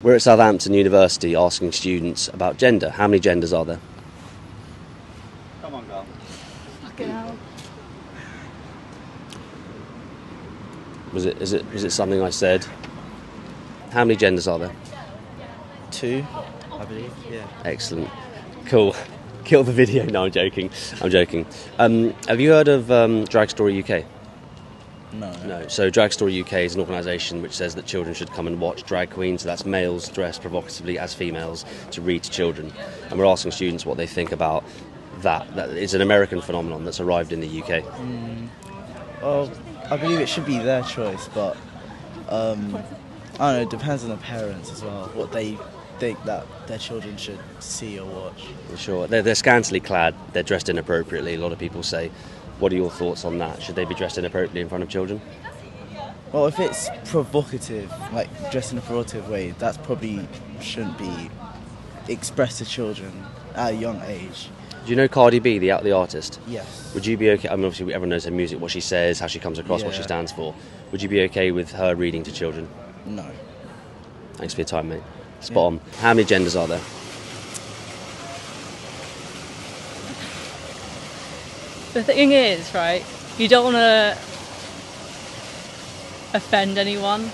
We're at Southampton University asking students about gender. How many genders are there? Come on, girl. Fucking hell. Is it something I said? How many genders are there? 2, I believe. Yeah. Excellent. Cool. Kill the video. No, I'm joking. Have you heard of Drag Story UK? No. No. So Drag Story UK is an organisation which says that children should come and watch drag queens, so that's males dressed provocatively as females to read to children. And we're asking students what they think about that. That is an American phenomenon that's arrived in the UK. Well, I believe it should be their choice, but I don't know, it depends on the parents as well, what they think that their children should see or watch. Sure. They're scantily clad, they're dressed inappropriately, a lot of people say. What are your thoughts on that? Should they be dressed inappropriately in front of children? Well, if it's provocative, like dressed in a provocative way, that probably shouldn't be expressed to children at a young age. Do you know Cardi B, the artist? Yes. Would you be okay? I mean, obviously everyone knows her music, what she says, how she comes across, what she Yeah. stands for. Would you be okay with her reading to children? No. Thanks for your time, mate. Spot on. How many genders are there? The thing is, right, you don't want to offend anyone.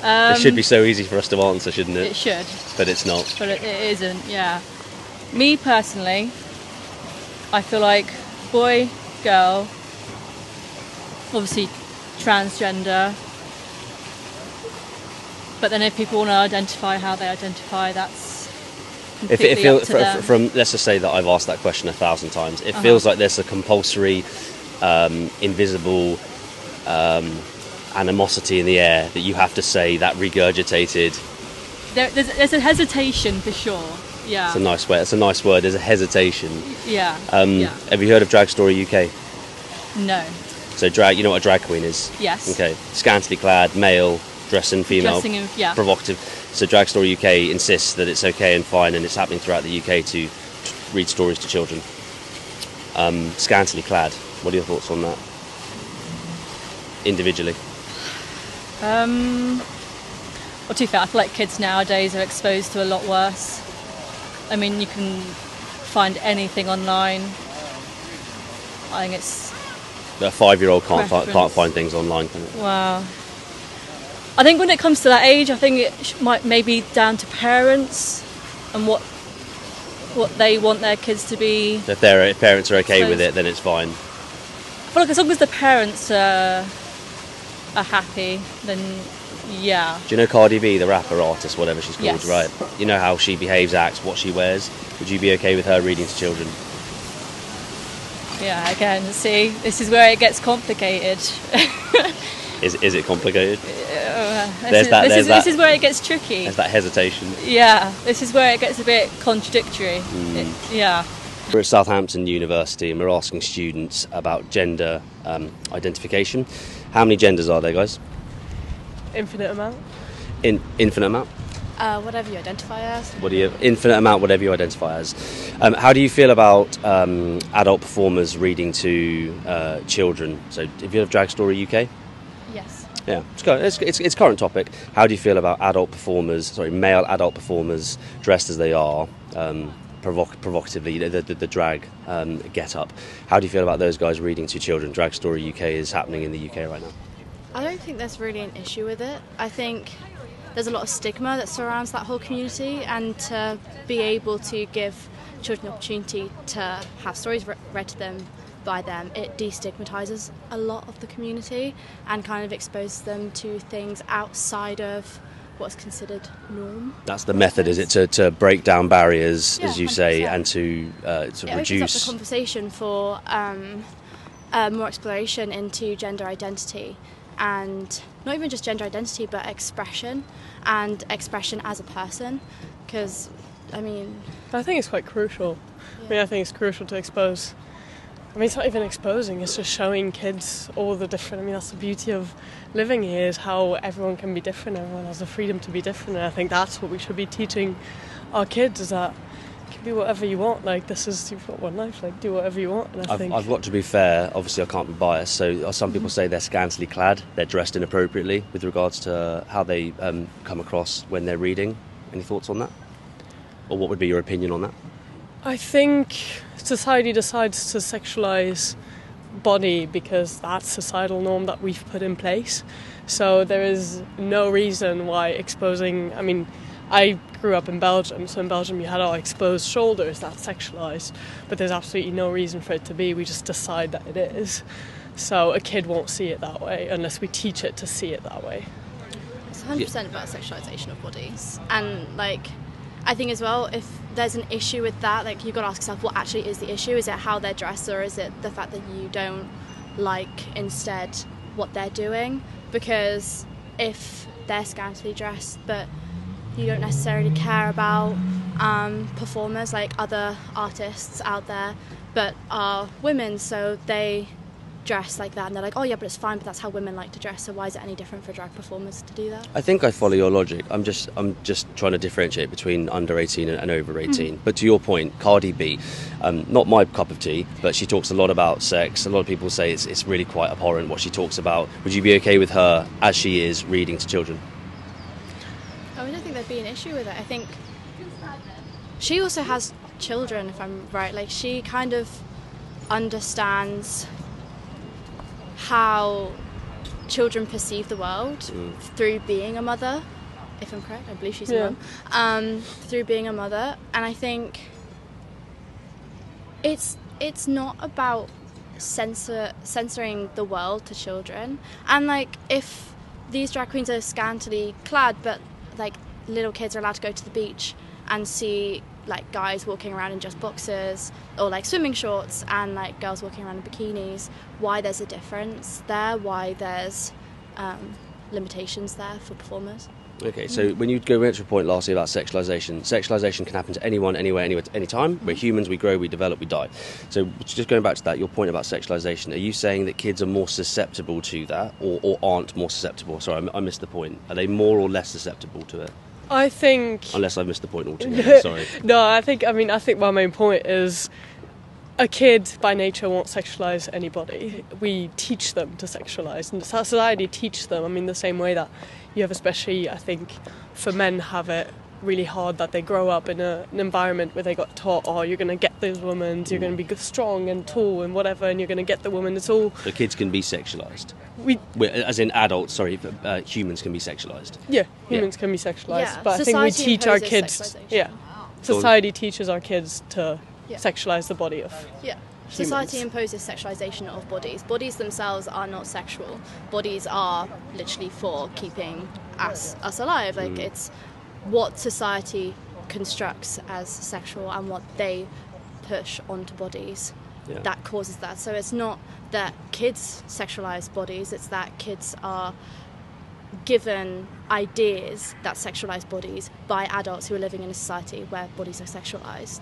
It should be so easy for us to answer, shouldn't it? It should, But it's not. but it isn't, yeah. Me personally, I feel like boy, girl, obviously transgender, but then if people want to identify how they identify, that's If it completely feels up to them. from let's just say that I've asked that question 1,000 times, it feels like there's a compulsory, invisible animosity in the air that you have to say that regurgitated. There's a hesitation for sure. Yeah. It's a nice word. It's a nice word. There's a hesitation. Yeah. Have you heard of Drag Story UK? No. So drag. You know what a drag queen is? Yes. Okay. Scantily clad, male, dressing female, Dressing in, yeah. provocative. So Drag Story UK insists that it's okay and fine, and it's happening throughout the UK to read stories to children. Scantily clad. What are your thoughts on that? Individually. Well, to be fair, I feel like kids nowadays are exposed to a lot worse. I mean, you can find anything online. I think it's A 5-year-old can't Preference. find things online, can it? wow. I think when it comes to that age, I think it might maybe down to parents and what they want their kids to be. If their parents are okay So- with it, then it's fine. I feel like as long as the parents are happy, then yeah. Do you know Cardi B, the rapper, artist, whatever she's called, Yes. right? You know how she behaves, acts, what she wears. Would you be okay with her reading to children? Yeah, again, see, this is where it gets complicated. Is it complicated? This There's is where it gets tricky. There's that hesitation. Yeah, this is where it gets a bit contradictory. Yeah. We're at Southampton University and we're asking students about gender identification. How many genders are there, guys? Infinite amount. Infinite amount? Whatever you identify as. Infinite amount, whatever you identify as. How do you feel about adult performers reading to children? So, have you heard of Drag Story UK? Yes. Yeah, it's current topic. How do you feel about male adult performers dressed as they are, provocatively, you know, the drag get up? How do you feel about those guys reading to children? Drag Story UK is happening in the UK right now. I don't think there's really an issue with it. I think there's a lot of stigma that surrounds that whole community, and to be able to give children the opportunity to have stories read to them by them, it destigmatizes a lot of the community and kind of exposes them to things outside of what's considered norm. That's the method, is it, to break down barriers, Yeah, as you say, 100%. and to It opens up reduce. the conversation for more exploration into gender identity, and not even just gender identity, but expression and expression as a person. Because, I mean, I think it's quite crucial. I mean, I think it's crucial to expose. I mean, it's not even exposing, it's just showing kids all the different. I mean, that's the beauty of living here, is how everyone can be different, everyone has the freedom to be different. And I think that's what we should be teaching our kids, is that can be whatever you want. Like, you've got one life. Like, do whatever you want. And I've got to be fair. Obviously, I can't be biased. So some people say they're scantily clad, they're dressed inappropriately with regards to how they come across when they're reading. Any thoughts on that? Or what would be your opinion on that? I think society decides to sexualise body because that's societal norm that we've put in place. So there is no reason why exposing... I mean, I grew up in Belgium, so in Belgium you had our exposed shoulders, that's sexualised, but there's absolutely no reason for it to be. We just decide that it is. So a kid won't see it that way unless we teach it to see it that way. It's 100% about sexualisation of bodies. And, like, I think as well, if there's an issue with that, like, you've got to ask yourself what actually is the issue. Is it how they're dressed, or is it the fact that you don't like instead what they're doing? Because if they're scantily dressed but you don't necessarily care about performers, like other artists out there, but are women, so they dress like that, and they're like, oh yeah, but it's fine, but that's how women like to dress, so why is it any different for drag performers to do that? I think I follow your logic. I'm just trying to differentiate between under 18 and over 18. But to your point, Cardi B, not my cup of tea, but she talks a lot about sex. A lot of people say it's really quite abhorrent what she talks about. Would you be okay with her, as she is, reading to children? I don't think there'd be an issue with it. I think she also has children, if I'm right. Like, she kind of understands how children perceive the world through being a mother, if I'm correct. I believe she's a mum. Through being a mother, and I think it's not about censoring the world to children. And, like, if these drag queens are scantily clad, but, like, little kids are allowed to go to the beach and see, like, guys walking around in just boxers or, like, swimming shorts, and, like, girls walking around in bikinis, why there's a difference there, why there's limitations there for performers. Okay, so when you go back to your point lastly about sexualisation can happen to anyone, anywhere, any time. We're humans, we grow, we develop, we die. So just going back to that, your point about sexualisation, are you saying that kids are more susceptible to that, or aren't more susceptible? Sorry, I missed the point. Are they more or less susceptible to it? I think... Unless I've missed the point altogether, sorry. No, I think my main point is a kid by nature won't sexualise anybody. We teach them to sexualise, and society teaches them. I mean, the same way that you have, especially, I think, for men have it really hard, that they grow up in an environment where they got taught, oh, you're going to get those women, you're going to be strong and tall and whatever, and you're going to get the woman. It's all... So kids can be sexualised? As in adults, humans can be sexualised? Yeah, humans can be sexualised. Yeah, but I think we teach our kids... Yeah, society teaches our kids to sexualise the body of... Yeah. Society imposes sexualisation of bodies. Bodies themselves are not sexual. Bodies are literally for keeping us alive. Like, it's what society constructs as sexual and what they push onto bodies that causes that. So it's not that kids sexualise bodies, it's that kids are given ideas that sexualise bodies by adults who are living in a society where bodies are sexualised.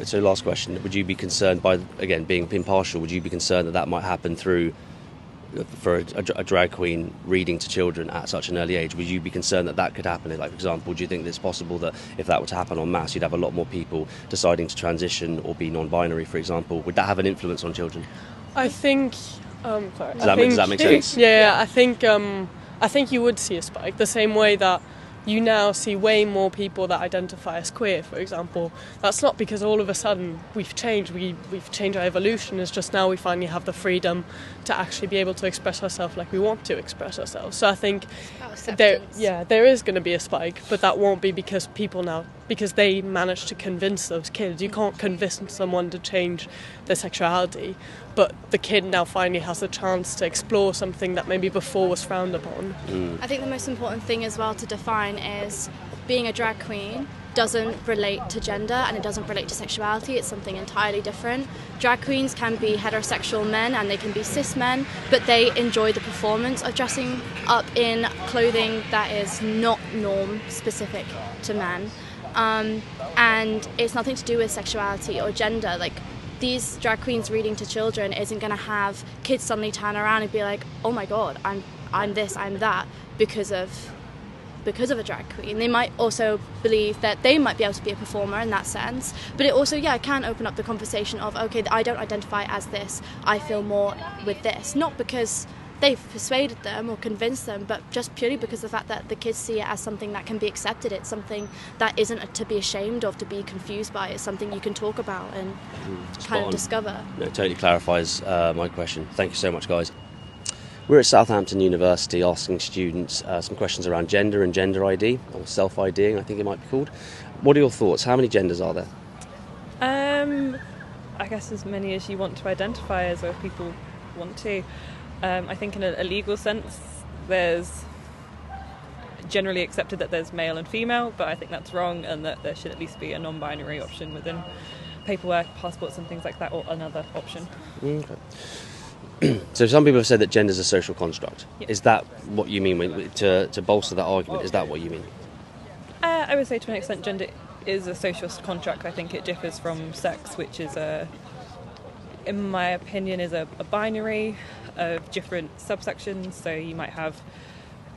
So last question, would you be concerned by, again, being impartial, would you be concerned that might happen for a drag queen reading to children at such an early age? Would you be concerned that could happen? Like, for example, do you think it's possible that if that were to happen en masse, you'd have a lot more people deciding to transition or be non-binary, for example? Would that have an influence on children? I think... Does that make sense? Yeah, I think you would see a spike, the same way that you now see way more people that identify as queer, for example. That's not because all of a sudden we've changed, we've changed our evolution. It's just now we finally have the freedom to actually be able to express ourselves like we want to express ourselves. So I think there is going to be a spike, but that won't be because because they managed to convince those kids. You can't convince someone to change their sexuality, but the kid now finally has a chance to explore something that maybe before was frowned upon. I think the most important thing as well to define is being a drag queen doesn't relate to gender and it doesn't relate to sexuality. It's something entirely different. Drag queens can be heterosexual men and they can be cis men, but they enjoy the performance of dressing up in clothing that is not norm specific to men. And it's nothing to do with sexuality or gender. Like, these drag queens reading to children isn't going to have kids suddenly turn around and be like, oh my god, I'm this, I'm that, because of because of a drag queen. They might also believe that they might be able to be a performer in that sense. But it also, can open up the conversation of, okay, I don't identify as this, I feel more with this. Not because they've persuaded them or convinced them, but just purely because of the fact that the kids see it as something that can be accepted. It's something that isn't to be ashamed of, to be confused by. It's something you can talk about and kind of discover. No, it totally clarifies my question. Thank you so much, guys. We're at Southampton University asking students some questions around gender and gender ID, or self-IDing, I think it might be called. What are your thoughts? How many genders are there? I guess as many as you want to identify as, or people want to. I think in a legal sense, there's generally accepted that there's male and female, but I think that's wrong, and that there should at least be a non-binary option within paperwork, passports and things like that, or another option. Okay. So some people have said that gender is a social construct. Yep. Is that what you mean to bolster that argument? Is that what you mean? I would say to an extent gender is a social construct. I think it differs from sex, which is in my opinion, is a binary of different subsections. So you might have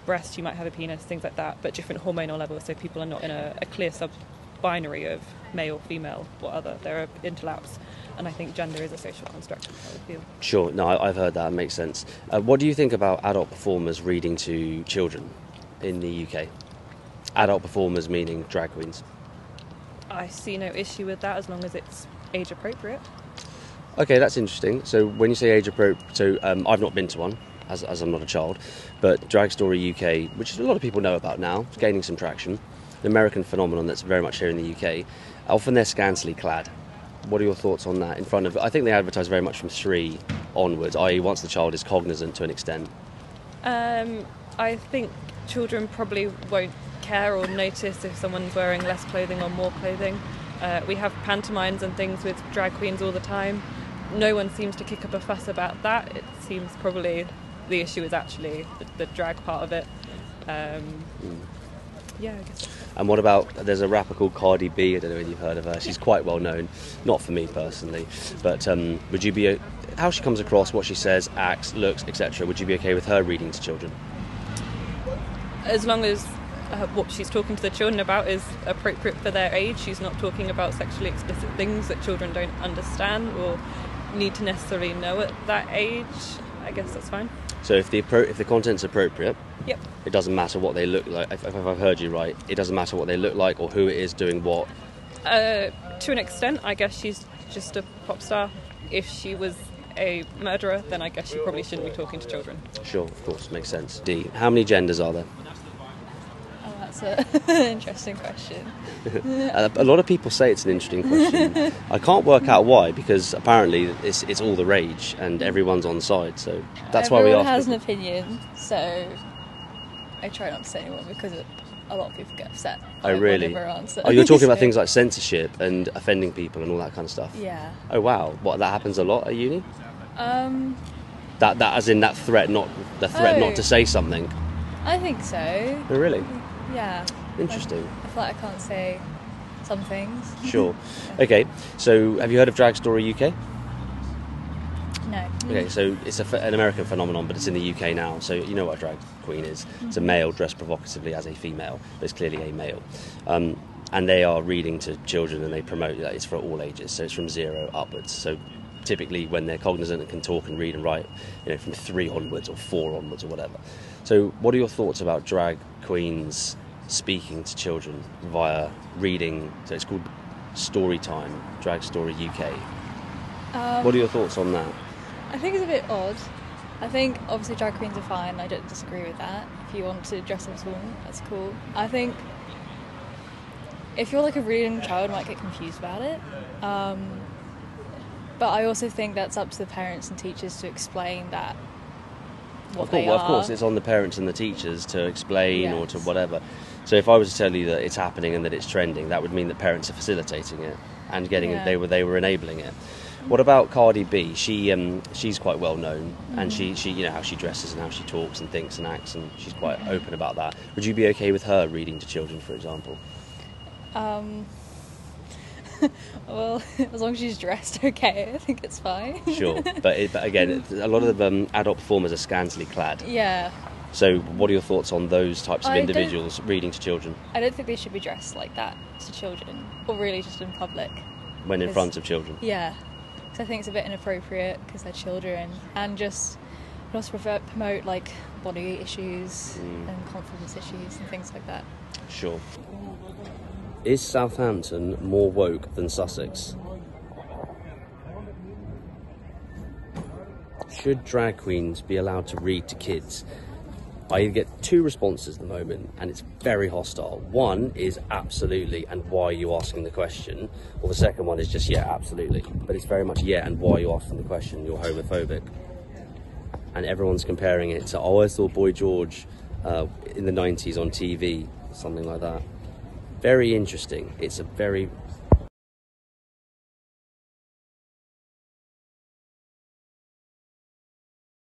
breasts, you might have a penis, things like that, but different hormonal levels. So people are not in a clear sub-binary of male, female, or other. There are interlaps, and I think gender is a social construct, I would feel. Sure, no, I've heard that, it makes sense. What do you think about adult performers reading to children in the UK? Adult performers meaning drag queens. I see no issue with that as long as it's age appropriate. Okay, that's interesting. So when you say age appropriate, so I've not been to one, as I'm not a child, but Drag Story UK, which a lot of people know about now, it's gaining some traction, an American phenomenon that's very much here in the UK. Often they're scantily clad. What are your thoughts on that? I think they advertise very much from 3 onwards, i.e. once the child is cognizant to an extent. I think children probably won't care or notice if someone's wearing less clothing or more clothing. We have pantomimes and things with drag queens all the time. No one seems to kick up a fuss about that. It seems probably the issue is actually the drag part of it. Yeah, I guess. And what about, there's a rapper called Cardi B, I don't know if you've heard of her, she's quite well known, not for me personally, but would you be, how she comes across, what she says, acts, looks, etc., would you be okay with her reading to children? As long as what she's talking to the children about is appropriate for their age. She's not talking about sexually explicit things that children don't understand or need to necessarily know at that age. I guess that's fine. So if the content's appropriate, yep, it doesn't matter what they look like. If I've heard you right, it doesn't matter what they look like or who it is doing what. To an extent, I guess she's just a pop star. If she was a murderer, then I guess she probably shouldn't be talking to children. Sure, of course, makes sense. D, how many genders are there? Oh, that's an interesting question. A lot of people say it's an interesting question. I can't work out why, because apparently it's all the rage and everyone's on side. So that's why we ask. Everyone has an opinion, so I try not to say anyone because a lot of people get upset. Oh, really? Answer. Oh, you're talking about things like censorship and offending people and all that kind of stuff. Yeah. Oh wow, what, that happens a lot at uni? That as in that threat, not the threat not to say something. I think so. Oh really? Yeah. Interesting. I feel like I can't say some things. Sure. Okay, so have you heard of Drag Story UK? No. Okay, so it's an American phenomenon, but it's in the UK now, so you know what a drag queen is. It's a male dressed provocatively as a female, but it's clearly a male. And they are reading to children, and they promote that it's for all ages, so it's from 0 upwards. So typically when they're cognizant and can talk and read and write, from 3 onwards or 4 onwards or whatever. So what are your thoughts about drag queens speaking to children via reading? So it's called Story Time, Drag Story UK. What are your thoughts on that? I think it's a bit odd. I think obviously drag queens are fine. I don't disagree with that. If you want to dress up as a woman, that's cool. I think if you're like a really young child, you might get confused about it. But I also think that's up to the parents and teachers to explain that what they are. Of course, it's on the parents and the teachers to explain or to whatever. So if I was to tell you that it's happening and that it's trending, that would mean that parents are facilitating it and getting it. They were enabling it. What about Cardi B? She's quite well known, and she how she dresses and how she talks and thinks and acts, and she's quite open about that. Would you be okay with her reading to children, for example? Well, as long as she's dressed okay, I think it's fine. Sure, but again, a lot of the adult performers are scantily clad. Yeah. So what are your thoughts on those types of I don't- individuals reading to children I don't think they should be dressed like that to children, or really just in public. when in 'Cause- front of children? Yeah, because I think it's a bit inappropriate because they're children, and just it also promote like body issues and confidence issues and things like that. Sure. Is Southampton more woke than Sussex? Should drag queens be allowed to read to kids? I get two responses at the moment, and it's very hostile. One is absolutely, and why are you asking the question? Or the second one is just, yeah, absolutely. But it's very much, yeah, and why are you asking the question? You're homophobic. And everyone's comparing it to, oh, I saw Boy George in the 90s on TV, something like that. Very interesting. It's a very